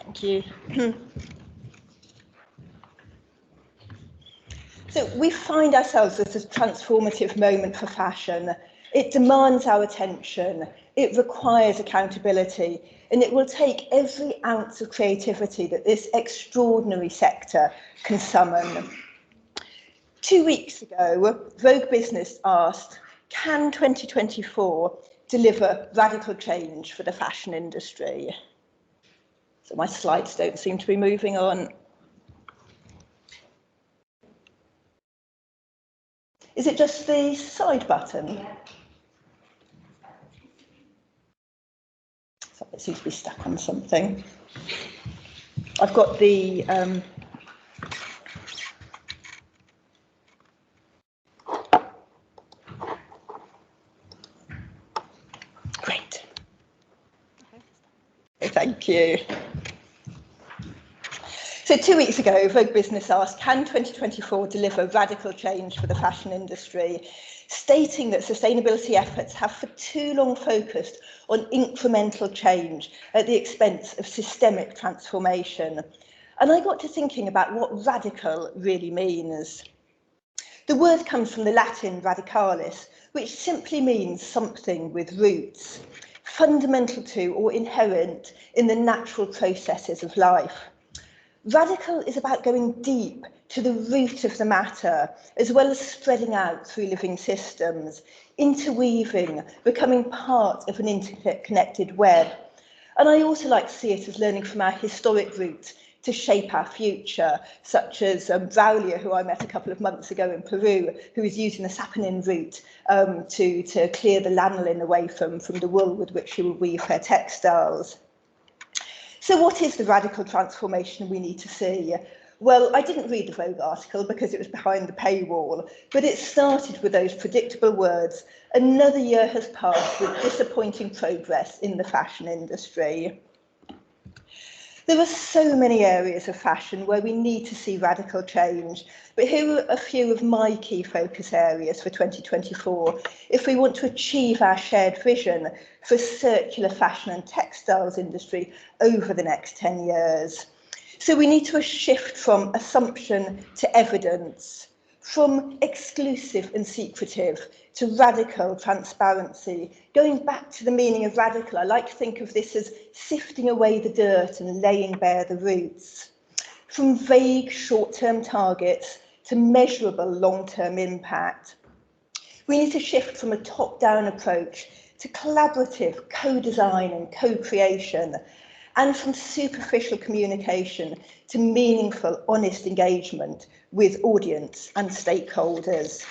Thank you. So we find ourselves at a transformative moment for fashion. It demands our attention, it requires accountability, and it will take every ounce of creativity that this extraordinary sector can summon. 2 weeks ago, Vogue Business asked, can 2024 deliver radical change for the fashion industry? So my slides don't seem to be moving on. Is it just the side button? Yeah. So it seems to be stuck on something. I've got the great. Thank you. So 2 weeks ago, Vogue Business asked, can 2024 deliver radical change for the fashion industry, stating that sustainability efforts have for too long focused on incremental change at the expense of systemic transformation. And I got to thinking about what radical really means. The word comes from the Latin radicalis, which simply means something with roots, fundamental to or inherent in the natural processes of life. Radical is about going deep to the root of the matter, as well as spreading out through living systems, interweaving, becoming part of an interconnected web. And I also like to see it as learning from our historic roots to shape our future, such as Braulio, who I met a couple of months ago in Peru, who is using the saponin route to clear the lanolin away from the wool with which she will weave her textiles. So what is the radical transformation we need to see? Well, I didn't read the Vogue article because it was behind the paywall, but it started with those predictable words, another year has passed with disappointing progress in the fashion industry. There are so many areas of fashion where we need to see radical change, but here are a few of my key focus areas for 2024 if we want to achieve our shared vision for a circular fashion and textiles industry over the next 10 years. So we need to shift from assumption to evidence, from exclusive and secretive to radical transparency. Going back to the meaning of radical, I like to think of this as sifting away the dirt and laying bare the roots. From vague short-term targets to measurable long-term impact. We need to shift from a top-down approach to collaborative co-design and co-creation, and from superficial communication to meaningful, honest engagement with audience and stakeholders.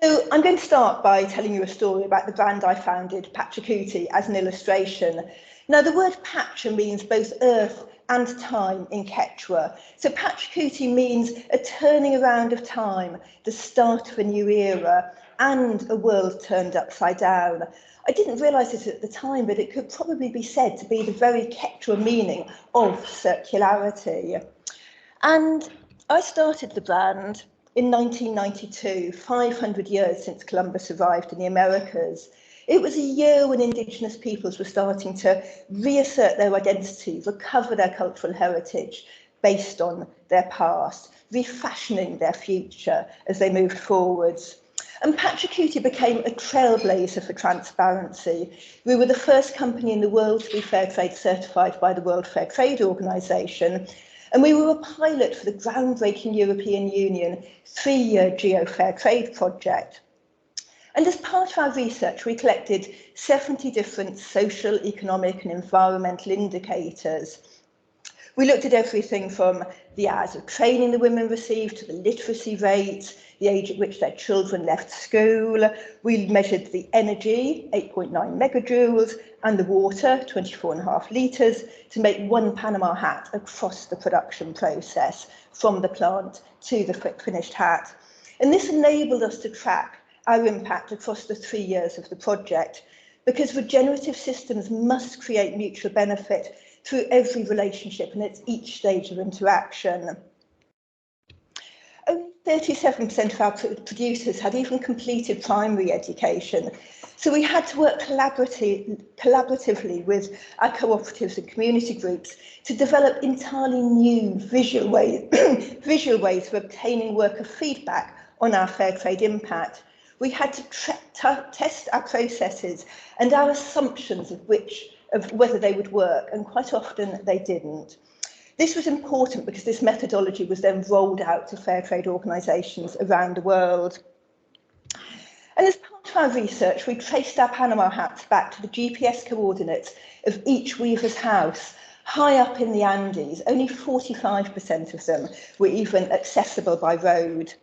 So I'm going to start by telling you a story about the brand I founded, Pachacuti, as an illustration. Now, the word Pacha means both earth and time in Quechua. So Pachacuti means a turning around of time, the start of a new era, and a world turned upside down. I didn't realise it at the time, but it could probably be said to be the very Quechua meaning of circularity. And I started the brand in 1992, 500 years since Columbus arrived in the Americas. It was a year when Indigenous peoples were starting to reassert their identity, recover their cultural heritage based on their past, refashioning their future as they moved forwards. And Pachacuti became a trailblazer for transparency. We were the first company in the world to be Fair Trade certified by the World Fair Trade Organization. And we were a pilot for the groundbreaking European Union 3-year Geo-Fair Trade project. And as part of our research, we collected 70 different social, economic and environmental indicators. We looked at everything from the hours of training the women received to the literacy rates, the age at which their children left school. We measured the energy, 8.9 megajoules, and the water, 24.5 litres, to make one Panama hat across the production process, from the plant to the finished hat. And this enabled us to track our impact across the 3 years of the project, because regenerative systems must create mutual benefit through every relationship and at each stage of interaction. Only 37% of our producers had even completed primary education, So we had to work collaboratively with our cooperatives and community groups to develop entirely new visual ways of obtaining worker feedback on our fair trade impact. We had to test our processes and our assumptions of whether they would work, and quite often they didn't. This was important because this methodology was then rolled out to fair trade organisations around the world. And as part of our research, we traced our Panama hats back to the GPS coordinates of each weaver's house, high up in the Andes. Only 45% of them were even accessible by road.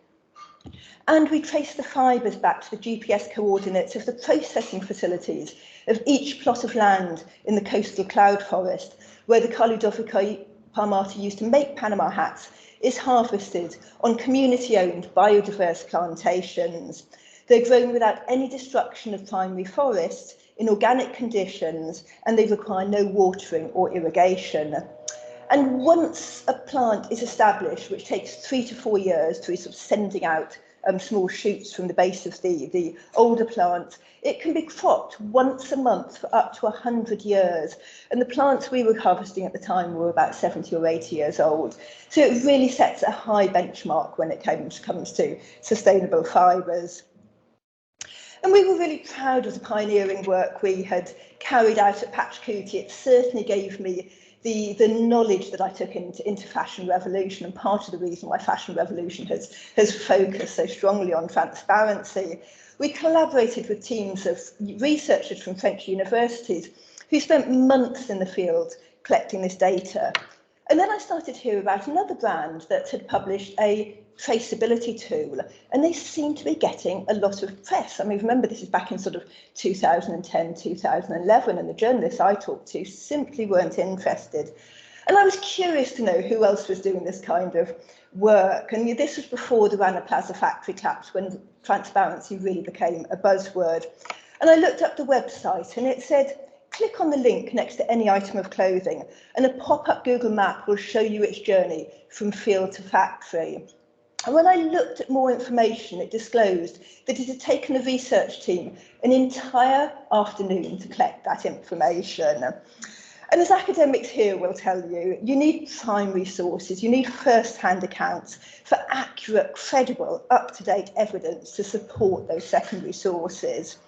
And we traced the fibres back to the GPS coordinates of the processing facilities of each plot of land in the coastal cloud forest, where the Caludovica palmata used to make Panama hats is harvested on community-owned biodiverse plantations. They're grown without any destruction of primary forests in organic conditions, and they require no watering or irrigation. And once a plant is established, which takes 3 to 4 years through sort of sending out small shoots from the base of the older plant, it can be cropped once a month for up to 100 years. And the plants we were harvesting at the time were about 70 or 80 years old. So it really sets a high benchmark when it comes to sustainable fibres. And we were really proud of the pioneering work we had carried out at Pachacuti. It certainly gave me the knowledge that I took into Fashion Revolution, and part of the reason why Fashion Revolution has focused so strongly on transparency. We collaborated with teams of researchers from French universities who spent months in the field collecting this data. And then I started to hear about another brand that had published a traceability tool, and they seemed to be getting a lot of press. I mean, remember, this is back in sort of 2010, 2011, and the journalists I talked to simply weren't interested. And I was curious to know who else was doing this kind of work. And this was before the Rana Plaza factory collapse, when transparency really became a buzzword. And I looked up the website, and it said, click on the link next to any item of clothing, and a pop-up Google map will show you its journey from field to factory. And when I looked at more information, it disclosed that it had taken the research team an entire afternoon to collect that information. And as academics here will tell you, you need primary sources, you need first-hand accounts for accurate, credible, up-to-date evidence to support those secondary sources.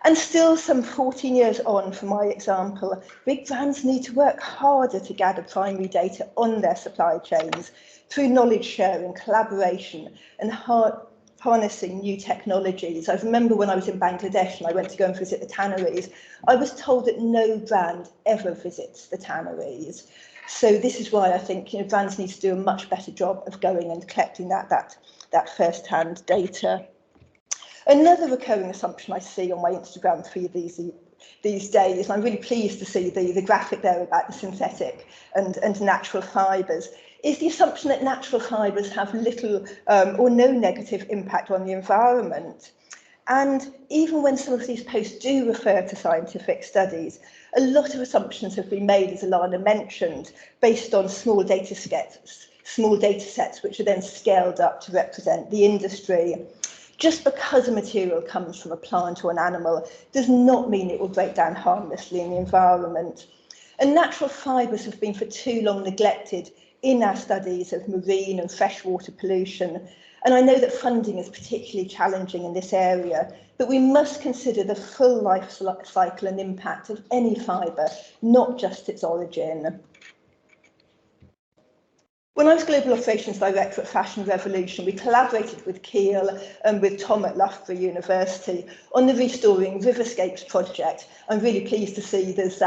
And still, some 14 years on from my example, big brands need to work harder to gather primary data on their supply chains through knowledge sharing, collaboration, and harnessing new technologies. I remember when I was in Bangladesh and I went to go and visit the tanneries, I was told that no brand ever visits the tanneries. So this is why I think brands need to do a much better job of going and collecting that first-hand data. Another recurring assumption I see on my Instagram feed these days, and I'm really pleased to see the graphic there about the synthetic and natural fibres, is the assumption that natural fibres have little or no negative impact on the environment. And even when some of these posts do refer to scientific studies, a lot of assumptions have been made, as Alana mentioned, based on small data sets which are then scaled up to represent the industry. Just because a material comes from a plant or an animal does not mean it will break down harmlessly in the environment. And natural fibres have been for too long neglected in our studies of marine and freshwater pollution. And I know that funding is particularly challenging in this area, but we must consider the full life cycle and impact of any fibre, not just its origin. When I was Global Operations Director at Fashion Revolution, we collaborated with Kiel and with Tom at Loughborough University on the Restoring Riverscapes project. I'm really pleased to see there's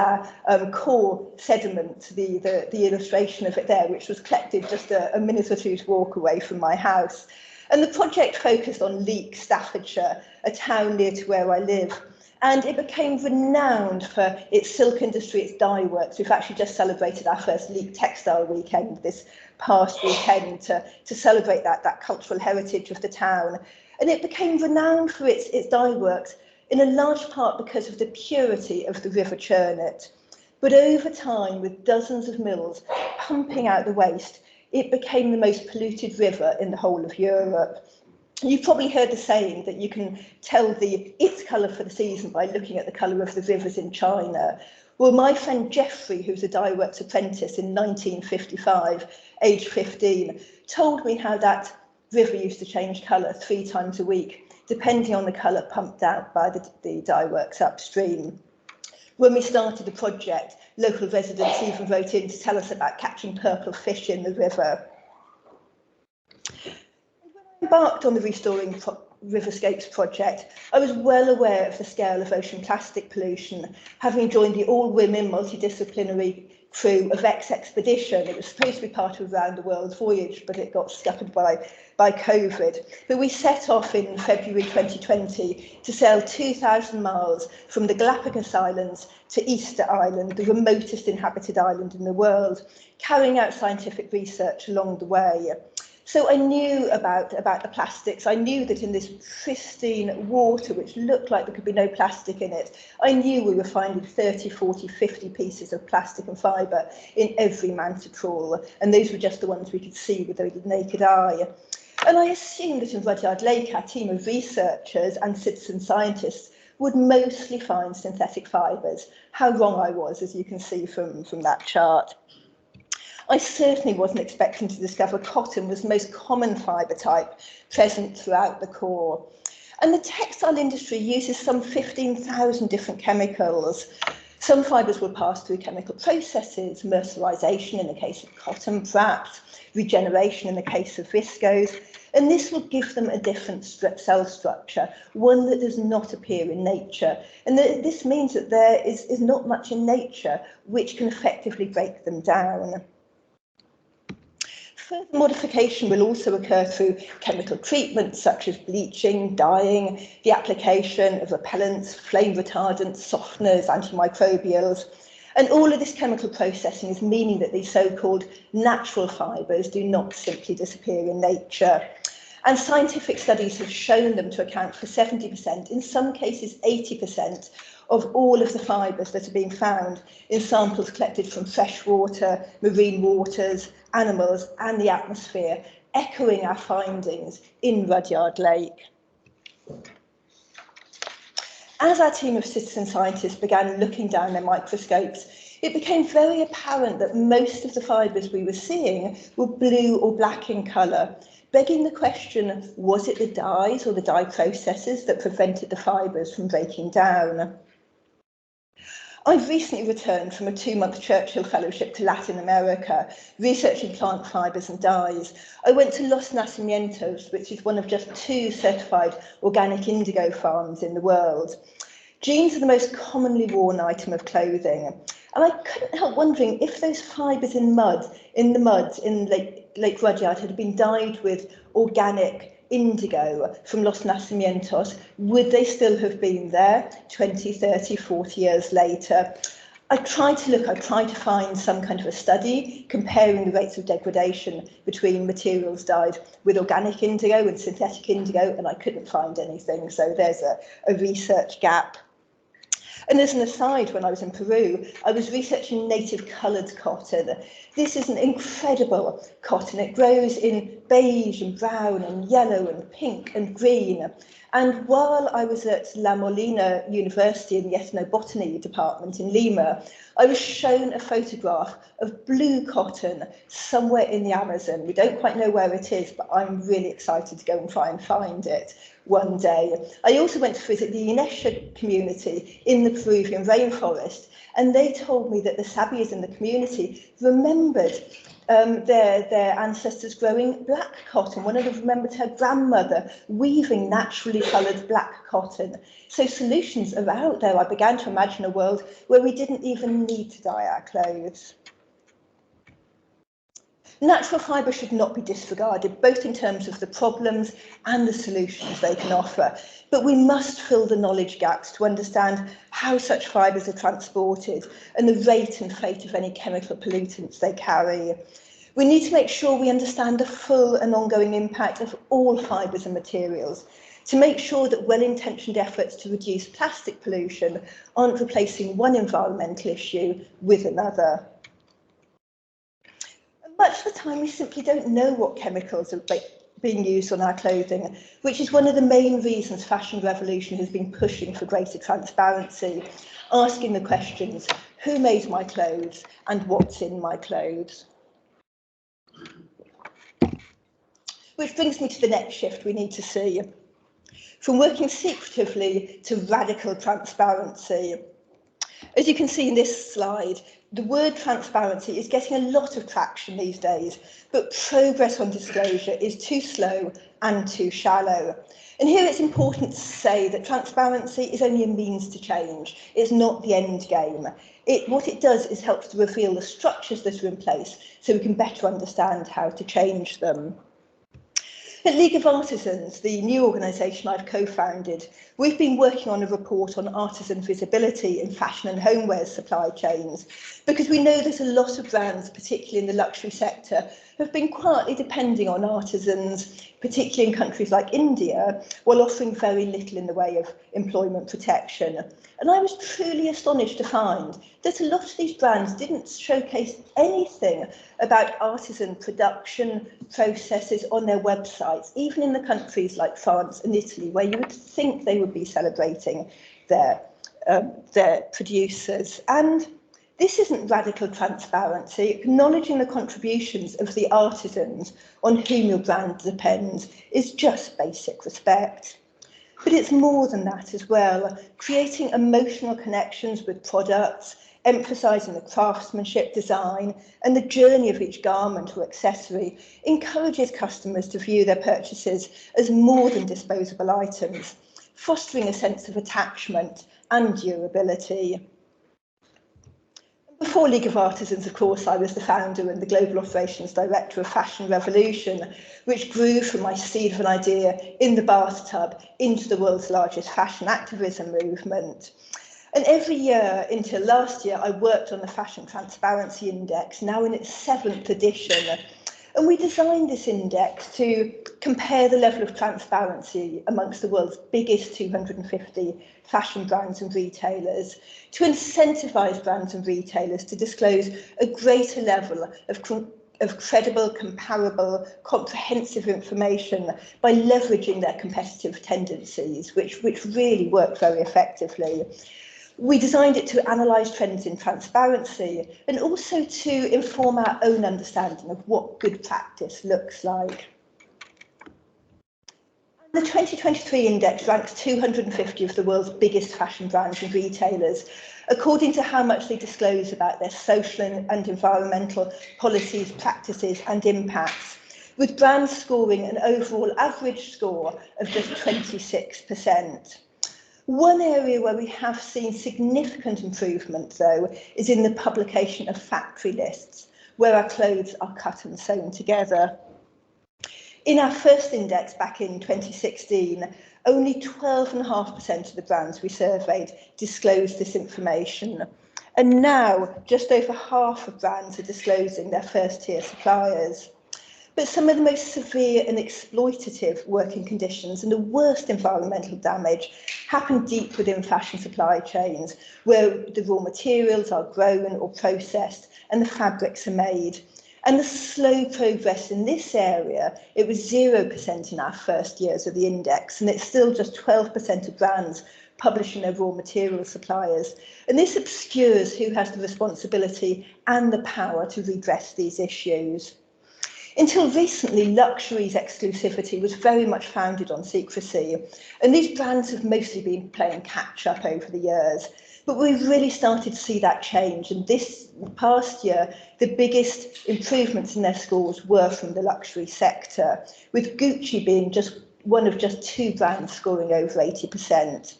core sediment, the illustration of it there, which was collected just a minute or two's walk away from my house. And the project focused on Leek, Staffordshire, a town near to where I live. And it became renowned for its silk industry, its dye works. We've actually just celebrated our first Leek Textile Weekend this past weekend to celebrate that cultural heritage of the town. And it became renowned for its dye works in a large part because of the purity of the River Churnet. But over time, with dozens of mills pumping out the waste, it became the most polluted river in the whole of Europe. You've probably heard the saying that you can tell its colour for the season by looking at the colour of the rivers in China. Well, my friend Geoffrey, who's a dye works apprentice in 1955, aged 15, told me how that river used to change colour 3 times a week, depending on the colour pumped out by the dye works upstream. When we started the project, local residents even wrote in to tell us about catching purple fish in the river. Embarked on the Restoring Riverscapes project, I was well aware of the scale of ocean plastic pollution, having joined the all-women multidisciplinary crew of X Expedition. It was supposed to be part of a round-the-world voyage, but it got scuppered by COVID. But we set off in February 2020 to sail 2,000 miles from the Galapagos Islands to Easter Island, the remotest inhabited island in the world, carrying out scientific research along the way. So I knew about the plastics. I knew that in this pristine water, which looked like there could be no plastic in it, I knew we were finding 30, 40, 50 pieces of plastic and fibre in every manta trawl, and those were just the ones we could see with the naked eye. And I assumed that in Rudyard Lake, our team of researchers and citizen scientists would mostly find synthetic fibres. How wrong I was, as you can see from that chart. I certainly wasn't expecting to discover cotton was the most common fibre type present throughout the core. And the textile industry uses some 15,000 different chemicals. Some fibres will pass through chemical processes, mercerization in the case of cotton, perhaps, regeneration in the case of viscose, and this will give them a different cell structure, one that does not appear in nature. And this means that there is not much in nature which can effectively break them down. Further modification will also occur through chemical treatments such as bleaching, dyeing, the application of repellents, flame retardants, softeners, antimicrobials. And all of this chemical processing is meaning that these so-called natural fibres do not simply disappear in nature. And scientific studies have shown them to account for 70%, in some cases 80%, of all of the fibres that are being found in samples collected from freshwater, marine waters, animals and the atmosphere, echoing our findings in Rudyard Lake. As our team of citizen scientists began looking down their microscopes, it became very apparent that most of the fibres we were seeing were blue or black in colour, begging the question, was it the dyes or the dye processes that prevented the fibres from breaking down? I've recently returned from a 2-month Churchill Fellowship to Latin America, researching plant fibres and dyes. I went to Los Nacimientos, which is one of just 2 certified organic indigo farms in the world. Jeans are the most commonly worn item of clothing, and I couldn't help wondering if those fibres in the mud in Lake Rudyard had been dyed with organic indigo from Los Nacimientos, would they still have been there 20, 30, 40 years later? I tried to find some kind of a study comparing the rates of degradation between materials dyed with organic indigo and synthetic indigo, and I couldn't find anything, so there's a research gap. And as an aside, when I was in Peru, I was researching native coloured cotton. This is an incredible cotton. It grows in beige and brown and yellow and pink and green. And while I was at La Molina University in the ethnobotany department in Lima, I was shown a photograph of blue cotton somewhere in the Amazon. We don't quite know where it is, but I'm really excited to go and try and find it one day. I also went to visit the Inesha community in the Peruvian rainforest, and they told me that the Sabias in the community remembered their ancestors growing black cotton. One of them remembered her grandmother weaving naturally coloured black cotton. So solutions are out there. I began to imagine a world where we didn't even need to dye our clothes. Natural fibre should not be disregarded, both in terms of the problems and the solutions they can offer. But we must fill the knowledge gaps to understand how such fibres are transported and the rate and fate of any chemical pollutants they carry. We need to make sure we understand the full and ongoing impact of all fibres and materials, to make sure that well-intentioned efforts to reduce plastic pollution aren't replacing one environmental issue with another. Much of the time, we simply don't know what chemicals are being used on our clothing, which is one of the main reasons Fashion Revolution has been pushing for greater transparency, asking the questions, who made my clothes and what's in my clothes? Which brings me to the next shift we need to see. From working secretively to radical transparency. As you can see in this slide, the word transparency is getting a lot of traction these days, but progress on disclosure is too slow and too shallow. And here it's important to say that transparency is only a means to change. It's not the end game. What it does is helps to reveal the structures that are in place so we can better understand how to change them. At League of Artisans, the new organisation I've co-founded, we've been working on a report on artisan visibility in fashion and homeware supply chains, because we know that a lot of brands, particularly in the luxury sector, have been quietly depending on artisans, particularly in countries like India, while offering very little in the way of employment protection. And I was truly astonished to find that a lot of these brands didn't showcase anything about artisan production processes on their websites, even in the countries like France and Italy, where you would think they would be celebrating their producers. And this isn't radical transparency. Acknowledging the contributions of the artisans on whom your brand depends is just basic respect. But it's more than that as well, creating emotional connections with products, emphasising the craftsmanship, design and the journey of each garment or accessory encourages customers to view their purchases as more than disposable items, fostering a sense of attachment and durability. Before League of Artisans, of course, I was the founder and the Global Operations Director of Fashion Revolution, which grew from my seed of an idea in the bathtub into the world's largest fashion activism movement. And every year until last year, I worked on the Fashion Transparency Index, now in its 7th edition. And we designed this index to compare the level of transparency amongst the world's biggest 250 fashion brands and retailers, to incentivise brands and retailers to disclose a greater level of credible, comparable, comprehensive information by leveraging their competitive tendencies, which really worked very effectively. We designed it to analyse trends in transparency and also to inform our own understanding of what good practice looks like. The 2023 index ranks 250 of the world's biggest fashion brands and retailers, according to how much they disclose about their social and environmental policies, practices and impacts, with brands scoring an overall average score of just 26%. One area where we have seen significant improvement, though, is in the publication of factory lists, where our clothes are cut and sewn together. In our first index back in 2016, only 12.5% of the brands we surveyed disclosed this information. And now, just over half of brands are disclosing their first-tier suppliers. But some of the most severe and exploitative working conditions and the worst environmental damage happen deep within fashion supply chains, where the raw materials are grown or processed and the fabrics are made. And the slow progress in this area, it was 0% in our first years of the index, and it's still just 12% of brands publishing their raw material suppliers. And this obscures who has the responsibility and the power to redress these issues. Until recently, luxury's exclusivity was very much founded on secrecy, and these brands have mostly been playing catch-up over the years. But we've really started to see that change, and this past year, the biggest improvements in their scores were from the luxury sector, with Gucci being just one of just 2 brands scoring over 80%.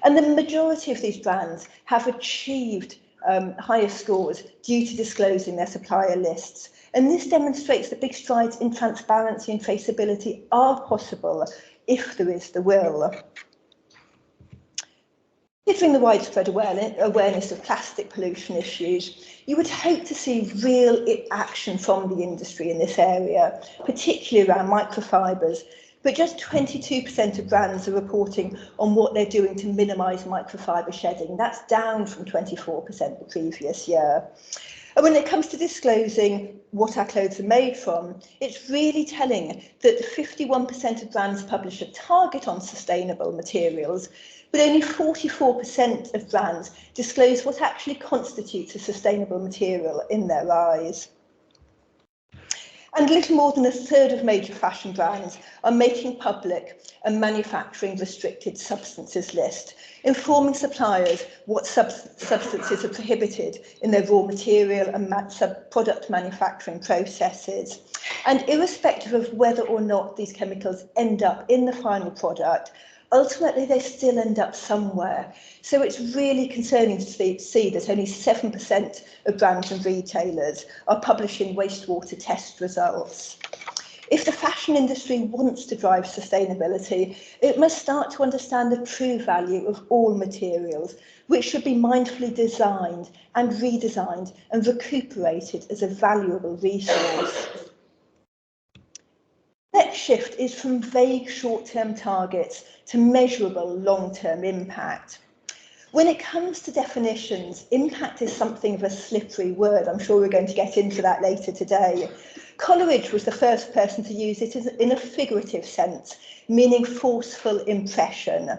And the majority of these brands have achieved higher scores due to disclosing their supplier lists. And this demonstrates that big strides in transparency and traceability are possible if there is the will. Considering the widespread awareness of plastic pollution issues, you would hope to see real action from the industry in this area, particularly around microfibres, but just 22% of brands are reporting on what they're doing to minimise microfibre shedding. That's down from 24% the previous year. And when it comes to disclosing what our clothes are made from, it's really telling that 51% of brands publish a target on sustainable materials, but only 44% of brands disclose what actually constitutes a sustainable material in their eyes. And little more than a third of major fashion brands are making public a manufacturing restricted substances list, informing suppliers what substances are prohibited in their raw material and product manufacturing processes. And irrespective of whether or not these chemicals end up in the final product, ultimately they still end up somewhere. So it's really concerning to see that only 7% of brands and retailers are publishing wastewater test results. If the fashion industry wants to drive sustainability, it must start to understand the true value of all materials, which should be mindfully designed and redesigned and recuperated as a valuable resource. Next shift is from vague short-term targets to measurable long-term impact. When it comes to definitions, impact is something of a slippery word. I'm sure we're going to get into that later today. Coleridge was the first person to use it in a figurative sense, meaning forceful impression.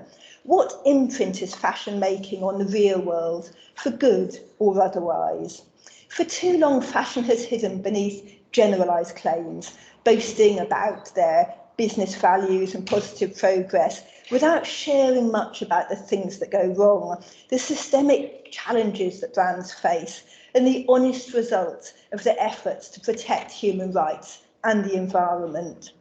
What imprint is fashion making on the real world, for good or otherwise? For too long, fashion has hidden beneath generalised claims, boasting about their business values and positive progress without sharing much about the things that go wrong, the systemic challenges that brands face, and the honest results of their efforts to protect human rights and the environment.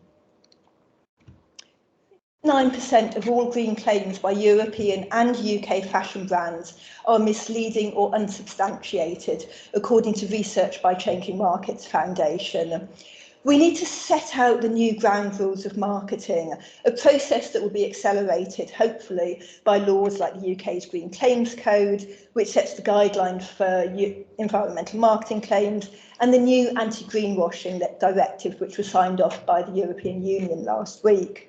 9% of all green claims by European and UK fashion brands are misleading or unsubstantiated, according to research by Changing Markets Foundation. We need to set out the new ground rules of marketing, a process that will be accelerated, hopefully, by laws like the UK's Green Claims Code, which sets the guidelines for environmental marketing claims, and the new anti-greenwashing directive, which was signed off by the European Union last week.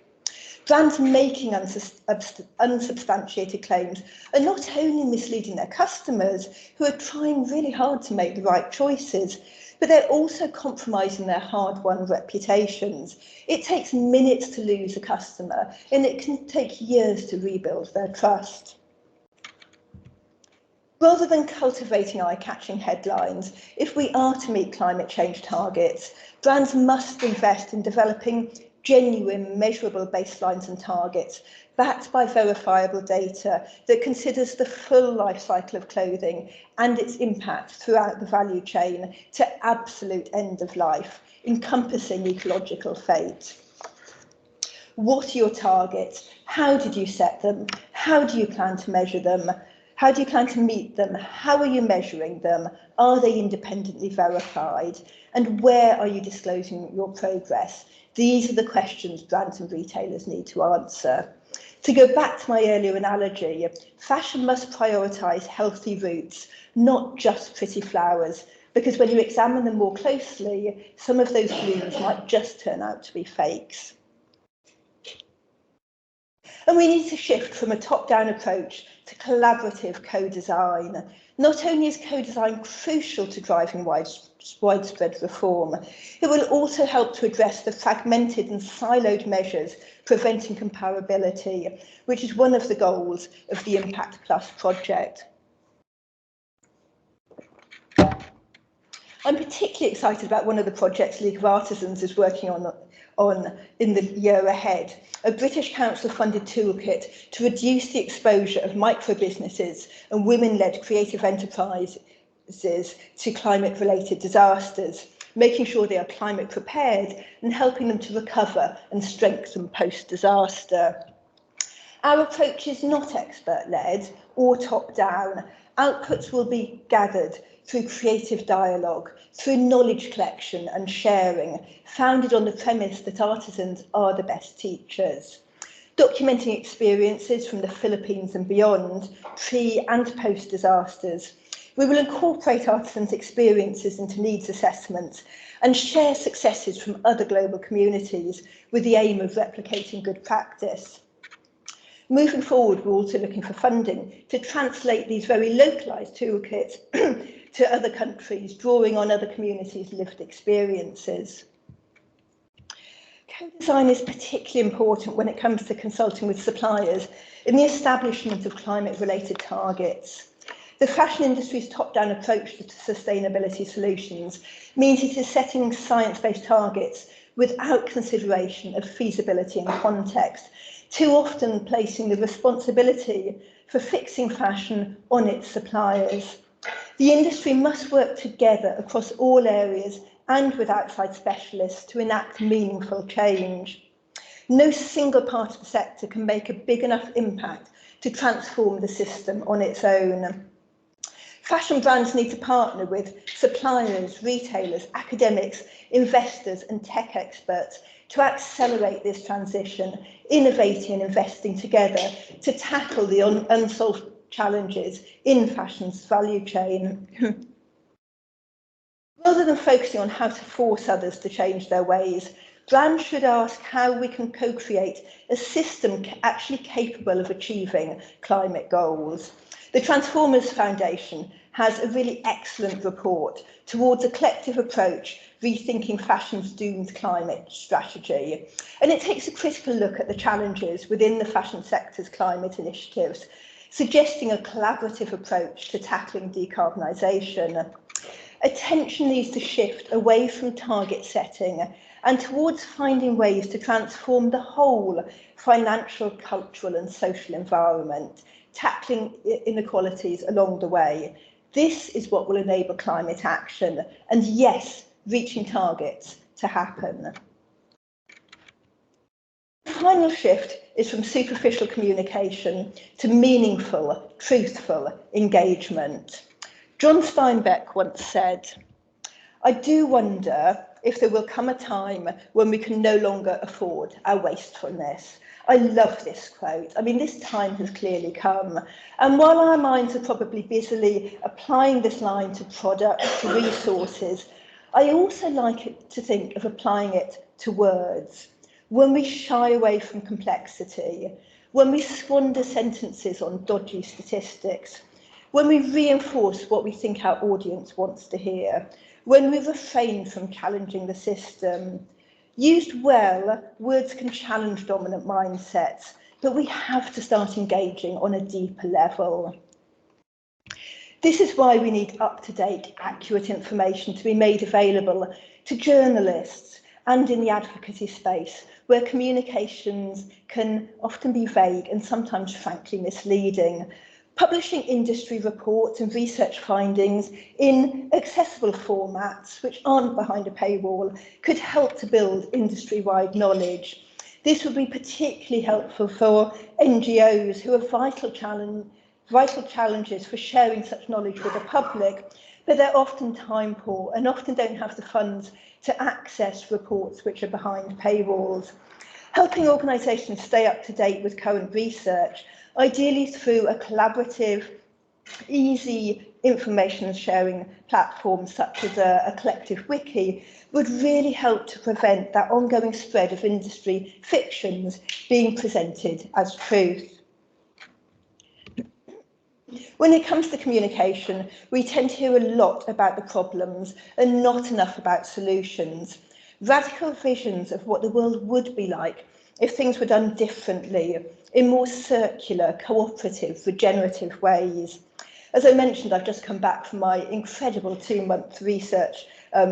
Brands making unsubstantiated claims are not only misleading their customers, who are trying really hard to make the right choices, but they're also compromising their hard-won reputations. It takes minutes to lose a customer, and it can take years to rebuild their trust. Rather than cultivating eye-catching headlines, if we are to meet climate change targets, brands must invest in developing genuine, measurable baselines and targets, backed by verifiable data that considers the full life cycle of clothing and its impact throughout the value chain to absolute end of life, encompassing ecological fate. What are your targets? How did you set them? How do you plan to measure them? How do you plan to meet them? How are you measuring them? Are they independently verified? And where are you disclosing your progress? These are the questions brands and retailers need to answer. To go back to my earlier analogy, fashion must prioritise healthy roots, not just pretty flowers, because when you examine them more closely, some of those blooms might just turn out to be fakes. And we need to shift from a top-down approach to collaborative co-design. Not only is co-design crucial to driving widespread reform, it will also help to address the fragmented and siloed measures preventing comparability, which is one of the goals of the Impact Plus project. I'm particularly excited about one of the projects League of Artisans is working on in the year ahead, a British Council-funded toolkit to reduce the exposure of micro-businesses and women-led creative enterprises to climate-related disasters, making sure they are climate prepared and helping them to recover and strengthen post-disaster. Our approach is not expert-led or top-down. Outputs will be gathered through creative dialogue, through knowledge collection and sharing, founded on the premise that artisans are the best teachers. Documenting experiences from the Philippines and beyond, pre- and post-disasters, We will incorporate artisans' experiences into needs assessments and share successes from other global communities with the aim of replicating good practice. Moving forward, we're also looking for funding to translate these very localised toolkits to other countries, drawing on other communities' lived experiences. Co-design is particularly important when it comes to consulting with suppliers in the establishment of climate-related targets. The fashion industry's top-down approach to sustainability solutions means it is setting science-based targets without consideration of feasibility and context, too often placing the responsibility for fixing fashion on its suppliers. The industry must work together across all areas and with outside specialists to enact meaningful change. No single part of the sector can make a big enough impact to transform the system on its own. Fashion brands need to partner with suppliers, retailers, academics, investors and tech experts to accelerate this transition, innovating and investing together to tackle the unsolved challenges in fashion's value chain. Rather than focusing on how to force others to change their ways, brands should ask how we can co-create a system actually capable of achieving climate goals. The Transformers Foundation has a really excellent report towards a collective approach, rethinking fashion's doomed climate strategy. And it takes a critical look at the challenges within the fashion sector's climate initiatives, suggesting a collaborative approach to tackling decarbonisation. Attention needs to shift away from target setting and towards finding ways to transform the whole financial, cultural and social environment, tackling inequalities along the way. This is what will enable climate action and, yes, reaching targets to happen. The final shift is from superficial communication to meaningful, truthful engagement. John Steinbeck once said, "I do wonder if there will come a time when we can no longer afford our wastefulness." I love this quote. I mean, this time has clearly come. And while our minds are probably busily applying this line to products, to resources, I also like it to think of applying it to words. When we shy away from complexity, when we squander sentences on dodgy statistics, when we reinforce what we think our audience wants to hear, when we refrain from challenging the system. Used well, words can challenge dominant mindsets, but we have to start engaging on a deeper level. This is why we need up-to-date, accurate information to be made available to journalists and in the advocacy space, where communications can often be vague and sometimes frankly misleading. Publishing industry reports and research findings in accessible formats, which aren't behind a paywall, could help to build industry-wide knowledge. This would be particularly helpful for NGOs who have vital challenges for sharing such knowledge with the public, but they're often time poor and often don't have the funds to access reports which are behind paywalls. Helping organisations stay up to date with current research, ideally through a collaborative, easy information sharing platform such as a collective wiki, would really help to prevent that ongoing spread of industry fictions being presented as truth. When it comes to communication, we tend to hear a lot about the problems and not enough about solutions. Radical visions of what the world would be like if things were done differently, in more circular, cooperative, regenerative ways. As I mentioned, I've just come back from my incredible 2-month research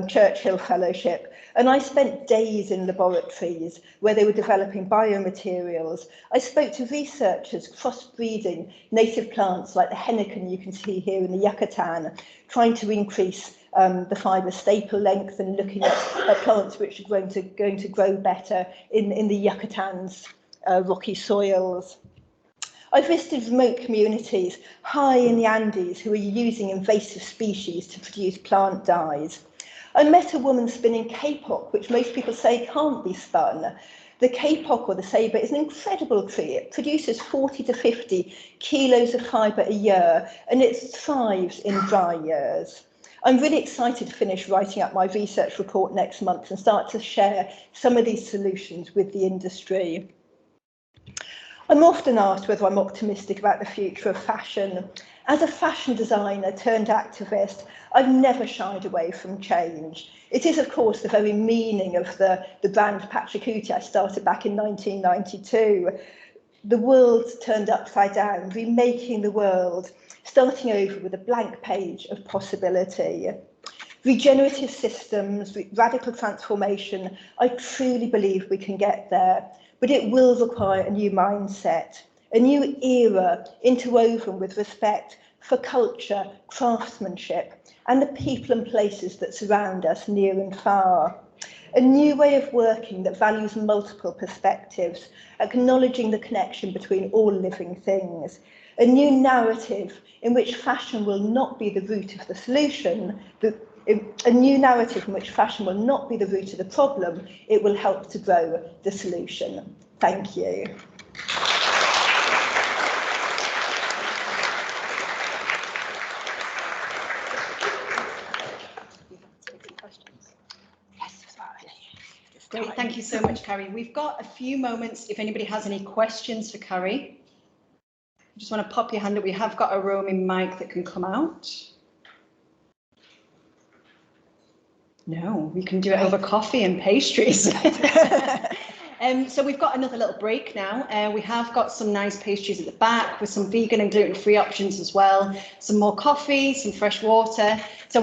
Churchill Fellowship, and I spent days in laboratories where they were developing biomaterials. I spoke to researchers crossbreeding native plants like the henequen you can see here in the Yucatan, trying to increase the fibre staple length and looking at plants which are going to grow better in the Yucatan's rocky soils. I visited remote communities high in the Andes who are using invasive species to produce plant dyes. I met a woman spinning kapok, which most people say can't be spun. The kapok, or the sabre, is an incredible tree. It produces 40 to 50 kilos of fibre a year, and it thrives in dry years. I'm really excited to finish writing up my research report next month and start to share some of these solutions with the industry. I'm often asked whether I'm optimistic about the future of fashion. As a fashion designer turned activist, I've never shied away from change. It is, of course, the very meaning of the brand Patrick I started back in 1992. The world's turned upside down, remaking the world, starting over with a blank page of possibility. Regenerative systems, radical transformation, I truly believe we can get there, but it will require a new mindset, a new era interwoven with respect for culture, craftsmanship, and the people and places that surround us near and far. A new way of working that values multiple perspectives, acknowledging the connection between all living things. A new narrative in which fashion will not be the root of the solution, but a new narrative in which fashion will not be the root of the problem, it will help to grow the solution. Thank you. Great, thank you so much, Carrie. We've got a few moments if anybody has any questions for Carrie. I just want to pop your hand up. We have got a roaming mic that can come out. No, we can do it over coffee and pastries. So we've got another little break now. We have got some nice pastries at the back with some vegan and gluten-free options as well. Some more coffee, some fresh water. So